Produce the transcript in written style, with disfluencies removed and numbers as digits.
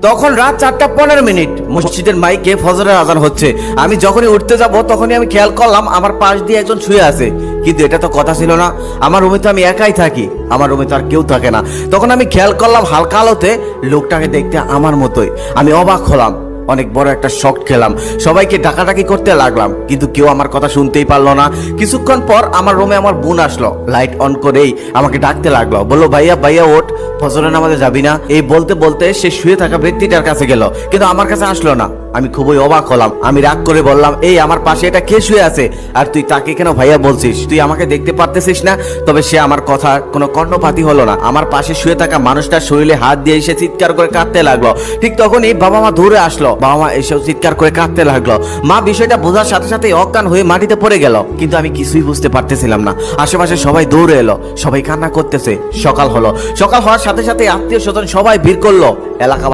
তখন রাত 4:15 মসজিদের মাইকে ফজরের আজান হচ্ছে। আমি যখনই উঠতে যাব তখনই আমি খেয়াল করলাম আমার পাশ দিয়ে একজন শুয়ে আছে। কিন্তু এটা তো কথা ছিল না, আমার রুমে তো আমি একাই থাকি, আমার রুমে তো আর কেউ থাকে না। তখন আমি খেয়াল করলাম হালকা আলোতে লোকটাকে দেখতে আমার মতোই। আমি অবাক হলাম, অনেক বড় একটা শক খেলাম, সবাইকে ডাকাডাকি করতে লাগলাম, কিন্তু কেউ আমার কথা শুনতেই পারলো না। কিছুক্ষণ পর আমার রুমে আমার বোন আসলো, লাইট অন করেই আমাকে ডাকতে লাগলো, বললো ভাইয়া ভাইয়া ওঠ, ফজরের নামাজে যাবি না? এই বলতে বলতে সে শুয়ে থাকা ব্যক্তিটার কাছে গেল, কিন্তু আমার কাছে আসলো না। আমি খুবই অবাক হলাম, আমি রাগ করে বললাম, এই আমার পাশে এটা কে শুয়ে আছে আর তুই তাকে কেন ভাইয়া বলছিস? তুই আমাকে দেখতে পারতেছিস না? তবে সে আমার কথা কোনো কর্ণপাতই হলো না। আমার পাশে শুয়ে থাকা মানুষটার শরীরে হাত দিয়ে এসে চিৎকার করে কাঁদতে লাগলো। ঠিক তখনই বাবা মা দৌড়ে আসলো, বাবা মা এসেও চিৎকার করে কাঁদতে লাগলো। মা বিষয়টা বোঝার সাথে সাথে অজ্ঞান হয়ে মাটিতে পড়ে গেল, কিন্তু আমি কিছুই বুঝতে পারতেছিলাম না। আশেপাশে সবাই দৌড়ে এলো, সবাই কান্না করতেছে। সকাল হলো, সকাল হওয়ার সাথে সাথে আত্মীয় স্বজন সবাই ভিড় করলো। এলাকা